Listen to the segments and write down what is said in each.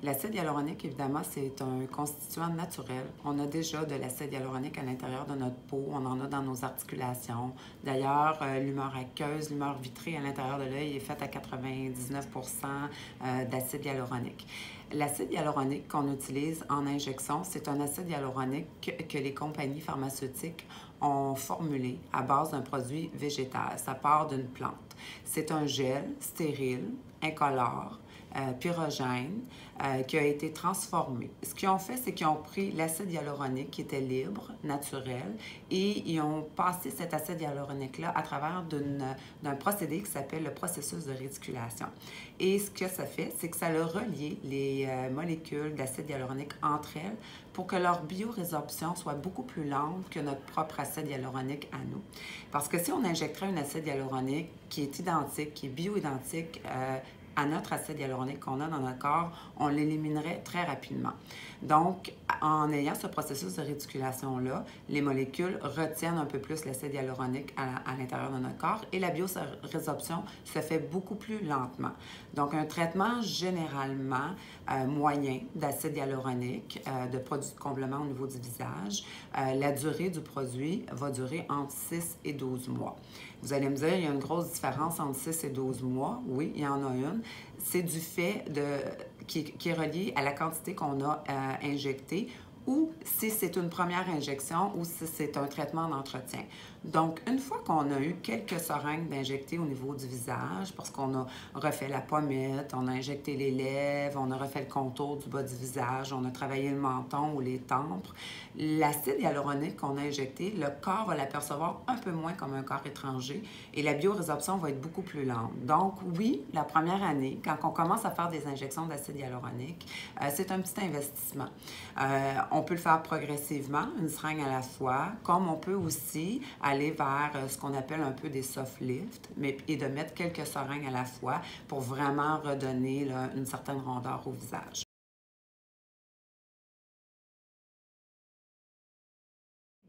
L'acide hyaluronique, évidemment, c'est un constituant naturel. On a déjà de l'acide hyaluronique à l'intérieur de notre peau, on en a dans nos articulations. D'ailleurs, l'humeur aqueuse, l'humeur vitrée à l'intérieur de l'œil est faite à 99 d'acide hyaluronique. L'acide hyaluronique qu'on utilise en injection, c'est un acide hyaluronique que les compagnies pharmaceutiques ont formulé à base d'un produit végétal. Ça part d'une plante. C'est un gel stérile, incolore, pyrogène, qui a été transformé. Ce qu'ils ont fait, c'est qu'ils ont pris l'acide hyaluronique qui était libre, naturel, et ils ont passé cet acide hyaluronique-là à travers d'un procédé qui s'appelle le processus de réticulation. Et ce que ça fait, c'est que ça a relié les molécules d'acide hyaluronique entre elles pour que leur biorésorption soit beaucoup plus lente que notre propre acide hyaluronique à nous. Parce que si on injecterait un acide hyaluronique qui est identique, qui est bio-identique à notre acide hyaluronique qu'on a dans notre corps, on l'éliminerait très rapidement. Donc, en ayant ce processus de réticulation-là, les molécules retiennent un peu plus l'acide hyaluronique à l'intérieur de notre corps et la biorésorption se fait beaucoup plus lentement. Donc, un traitement généralement moyen d'acide hyaluronique, de produits de comblement au niveau du visage, la durée du produit va durer entre 6 et 12 mois. Vous allez me dire, il y a une grosse différence entre 6 et 12 mois. Oui, il y en a une. C'est du fait qui est relié à la quantité qu'on a injectée ou si c'est une première injection ou si c'est un traitement d'entretien. Donc, une fois qu'on a eu quelques seringues d'injecter au niveau du visage, parce qu'on a refait la pommette, on a injecté les lèvres, on a refait le contour du bas du visage, on a travaillé le menton ou les tempes, l'acide hyaluronique qu'on a injecté, le corps va l'apercevoir un peu moins comme un corps étranger et la biorésorption va être beaucoup plus lente. Donc, oui, la première année, quand on commence à faire des injections d'acide hyaluronique, c'est un petit investissement. On peut le faire progressivement, une seringue à la fois, comme on peut aussi aller vers ce qu'on appelle un peu des soft lifts, et de mettre quelques seringues à la fois pour vraiment redonner là, une certaine rondeur au visage.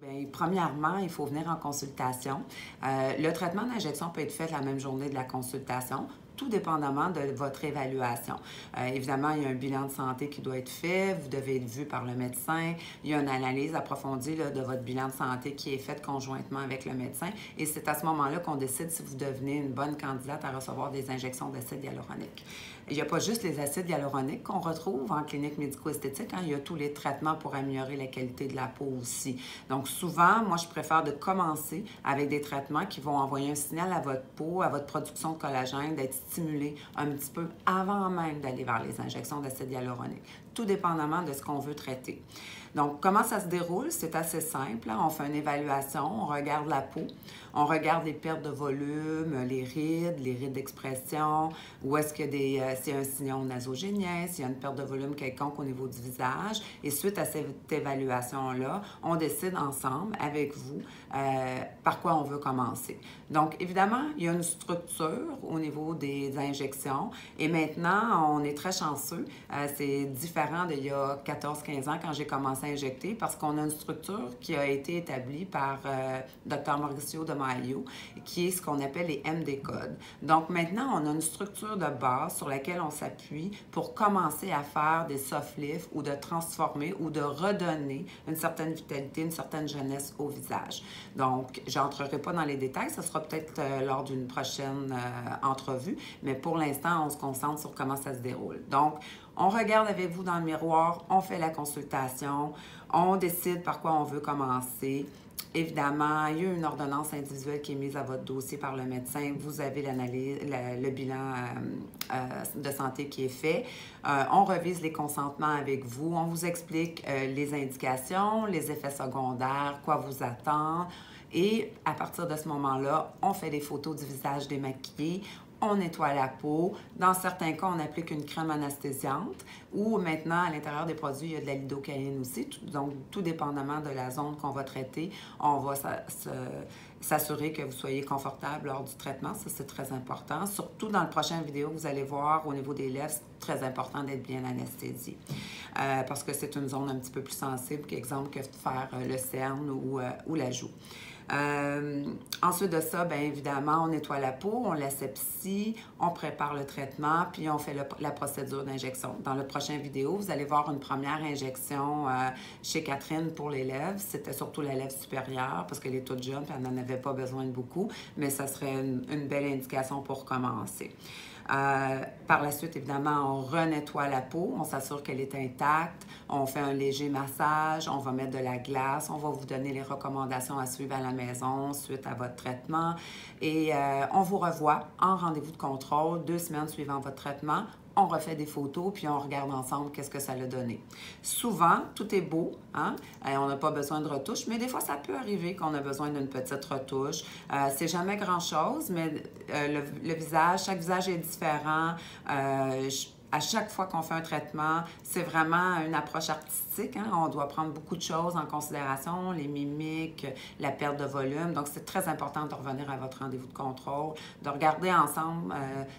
Bien, premièrement, il faut venir en consultation. Le traitement d'injection peut être fait la même journée de la consultation, tout dépendamment de votre évaluation. Évidemment, il y a un bilan de santé qui doit être fait, vous devez être vu par le médecin, il y a une analyse approfondie là, de votre bilan de santé qui est faite conjointement avec le médecin et c'est à ce moment-là qu'on décide si vous devenez une bonne candidate à recevoir des injections d'acide hyaluronique. Il n'y a pas juste les acides hyaluroniques qu'on retrouve en clinique médico-esthétique, hein, il y a tous les traitements pour améliorer la qualité de la peau aussi. Donc souvent, moi je préfère de commencer avec des traitements qui vont envoyer un signal à votre peau, à votre production de collagène, d'être stimulé un petit peu avant même d'aller vers les injections d'acide hyaluronique, tout dépendamment de ce qu'on veut traiter. Donc, comment ça se déroule? C'est assez simple. On fait une évaluation, on regarde la peau, on regarde les pertes de volume, les rides d'expression, où est-ce qu'il y a s'il y a un sillon nasogénien, s'il y a une perte de volume quelconque au niveau du visage. Et suite à cette évaluation-là, on décide ensemble, avec vous, par quoi on veut commencer. Donc, évidemment, il y a une structure au niveau des injections. Et maintenant, on est très chanceux. C'est différent d'il y a 14-15 ans quand j'ai commencé à injecter parce qu'on a une structure qui a été établie par Dr. Mauricio de Maio, qui est ce qu'on appelle les MD codes. Donc, maintenant, on a une structure de base sur laquelle on s'appuie pour commencer à faire des soft lifts ou de transformer ou de redonner une certaine vitalité, une certaine jeunesse au visage. Donc, je n'entrerai pas dans les détails, ce sera peut-être lors d'une prochaine entrevue, mais pour l'instant, on se concentre sur comment ça se déroule. Donc, on regarde avec vous dans le miroir, on fait la consultation, on décide par quoi on veut commencer. Évidemment, il y a une ordonnance individuelle qui est mise à votre dossier par le médecin. Vous avez l'analyse, le bilan de santé qui est fait. On revise les consentements avec vous. On vous explique les indications, les effets secondaires, quoi vous attendre. Et à partir de ce moment-là, on fait des photos du visage démaquillé. On nettoie la peau. Dans certains cas, on applique une crème anesthésiante ou maintenant, à l'intérieur des produits, il y a de la lidocaïne aussi. Donc, tout dépendamment de la zone qu'on va traiter, on va s'assurer que vous soyez confortable lors du traitement. Ça, c'est très important. Surtout dans la prochaine vidéo, vous allez voir au niveau des lèvres, c'est très important d'être bien anesthésié. Parce que c'est une zone un petit peu plus sensible, qu'exemple, que de faire le cerne ou la joue. Ensuite de ça, bien évidemment, on nettoie la peau, on l'asepsie, on prépare le traitement, puis on fait la procédure d'injection. Dans la prochaine vidéo, vous allez voir une première injection chez Catherine pour les lèvres. C'était surtout la lèvre supérieure parce qu'elle est toute jeune, puis elle n'en avait pas besoin de beaucoup, mais ça serait une belle indication pour commencer. Par la suite, évidemment, on renettoie la peau, on s'assure qu'elle est intacte, on fait un léger massage, on va mettre de la glace, on va vous donner les recommandations à suivre à la maison suite à votre traitement et on vous revoit en rendez-vous de contrôle 2 semaines suivant votre traitement. On refait des photos, puis on regarde ensemble qu'est-ce que ça a donné. Souvent, tout est beau, hein? On n'a pas besoin de retouche, mais des fois, ça peut arriver qu'on a besoin d'une petite retouche. C'est jamais grand-chose, mais le visage, chaque visage est différent. À chaque fois qu'on fait un traitement, c'est vraiment une approche artistique. Hein? On doit prendre beaucoup de choses en considération, les mimiques, la perte de volume. Donc, c'est très important de revenir à votre rendez-vous de contrôle, de regarder ensemble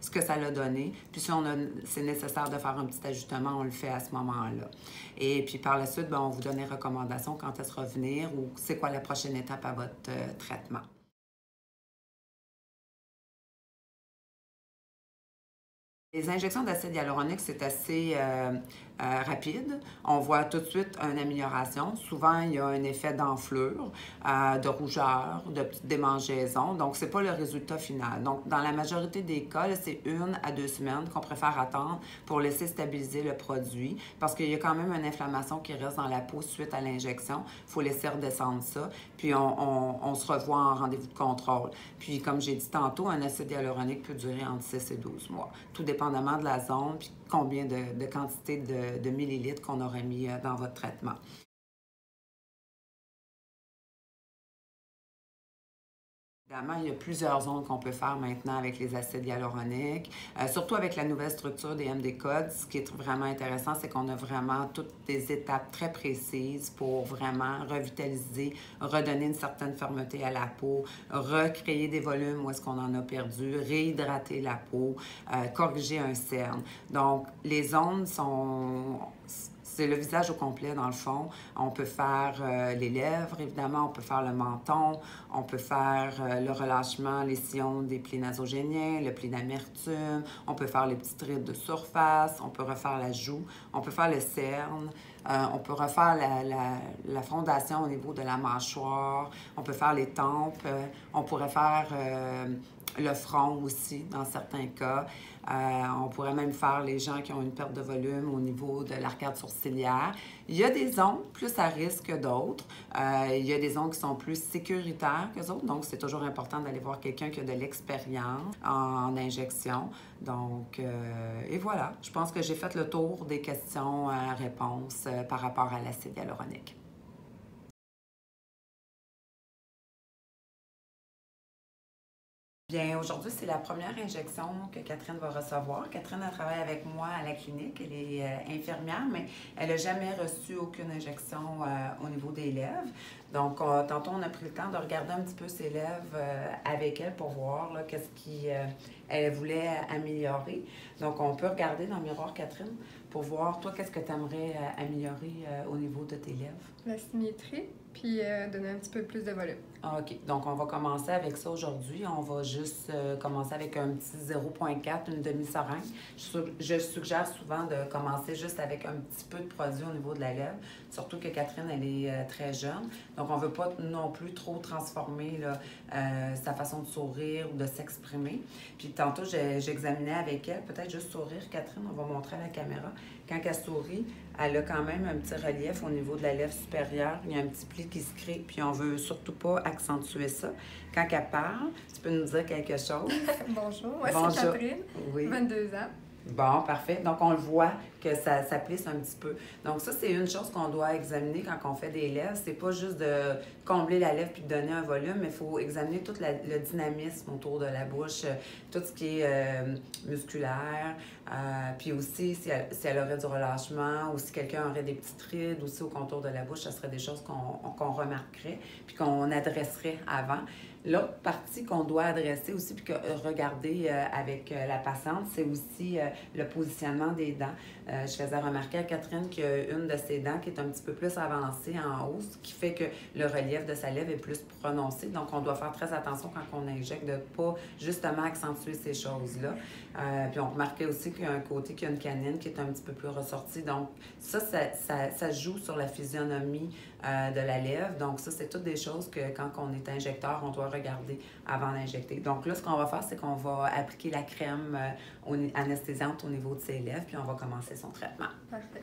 ce que ça a donné. Puis, si c'est nécessaire de faire un petit ajustement, on le fait à ce moment-là. Et puis, par la suite, bien, on vous donne les recommandations quand est-ce revenir ou c'est quoi la prochaine étape à votre traitement. Les injections d'acide hyaluronique, c'est assez rapide. On voit tout de suite une amélioration. Souvent, il y a un effet d'enflure, de rougeur, de petite démangeaison. Donc, ce n'est pas le résultat final. Donc, dans la majorité des cas, c'est 1 à 2 semaines qu'on préfère attendre pour laisser stabiliser le produit parce qu'il y a quand même une inflammation qui reste dans la peau suite à l'injection. Il faut laisser redescendre ça. Puis, on se revoit en rendez-vous de contrôle. Puis, comme j'ai dit tantôt, un acide hyaluronique peut durer entre 6 et 12 mois. Tout dépendamment de la zone, puis combien de quantité de millilitres qu'on aurait mis dans votre traitement. Évidemment, il y a plusieurs zones qu'on peut faire maintenant avec les acides hyaluroniques, surtout avec la nouvelle structure des MD codes. Ce qui est vraiment intéressant, c'est qu'on a vraiment toutes des étapes très précises pour vraiment revitaliser, redonner une certaine fermeté à la peau, recréer des volumes où est-ce qu'on en a perdu, réhydrater la peau, corriger un cerne. Donc, les zones sont... C'est le visage au complet, dans le fond. On peut faire les lèvres, évidemment, on peut faire le menton, on peut faire le relâchement, les sillons des plis nasogéniens, le pli d'amertume, on peut faire les petites rides de surface, on peut refaire la joue, on peut faire le cerne, on peut refaire la fondation au niveau de la mâchoire, on peut faire les tempes, on pourrait faire le front aussi, dans certains cas. On pourrait même faire les gens qui ont une perte de volume au niveau de l'arcade sourcilière. Il y a des zones plus à risque que d'autres. Il y a des zones qui sont plus sécuritaires que d'autres. Donc, c'est toujours important d'aller voir quelqu'un qui a de l'expérience en injection. Donc, et voilà. Je pense que j'ai fait le tour des questions-réponses par rapport à l'acide hyaluronique. Bien, aujourd'hui, c'est la première injection que Catherine va recevoir. Catherine, elle travaille avec moi à la clinique. Elle est infirmière, mais elle n'a jamais reçu aucune injection au niveau des lèvres. Donc, tantôt, on a pris le temps de regarder un petit peu ses lèvres avec elle pour voir qu'est-ce qu'elle voulait améliorer. Donc, on peut regarder dans le miroir, Catherine, pour voir, toi, qu'est-ce que tu aimerais améliorer au niveau de tes lèvres? La symétrie, puis donner un petit peu plus de volume. OK. Donc, on va commencer avec ça aujourd'hui. On va juste commencer avec un petit 0,4, une demi-seringue. Je suggère souvent de commencer juste avec un petit peu de produit au niveau de la lèvre, surtout que Catherine, elle est très jeune. Donc, on ne veut pas non plus trop transformer là, sa façon de sourire ou de s'exprimer. Puis, tantôt, j'examinais avec elle, peut-être juste sourire, Catherine, on va montrer à la caméra. Quand elle sourit, elle a quand même un petit relief au niveau de la lèvre supérieure. Il y a un petit pli qui se crée, puis on veut surtout pas accentuer ça. Quand elle parle, tu peux nous dire quelque chose? Bonjour, moi Bonjour. c'est Catherine, Oui. 22 ans. Bon, parfait. Donc, on le voit que ça plisse un petit peu. Donc, ça, c'est une chose qu'on doit examiner quand on fait des lèvres. C'est pas juste de combler la lèvre puis de donner un volume, mais il faut examiner tout le dynamisme autour de la bouche, tout ce qui est musculaire, puis aussi si elle aurait du relâchement ou si quelqu'un aurait des petites rides aussi au contour de la bouche, ça serait des choses qu'on remarquerait puis qu'on adresserait avant. L'autre partie qu'on doit adresser aussi puis regarder avec la patiente, c'est aussi le positionnement des dents. Je faisais remarquer à Catherine qu'il y a une de ses dents qui est un petit peu plus avancée en haut, ce qui fait que le relief de sa lèvre est plus prononcé. Donc, on doit faire très attention quand on injecte de ne pas justement accentuer ces choses-là. Puis, on remarquait aussi qu'il y a un côté qui a une canine qui est un petit peu plus ressortie. Donc, ça joue sur la physionomie de la lèvre. Donc, ça, c'est toutes des choses que quand on est injecteur, on doit regarder avant d'injecter. Donc là, ce qu'on va faire, c'est qu'on va appliquer la crème anesthésiante au niveau de ses lèvres, puis on va commencer son traitement. Parfait.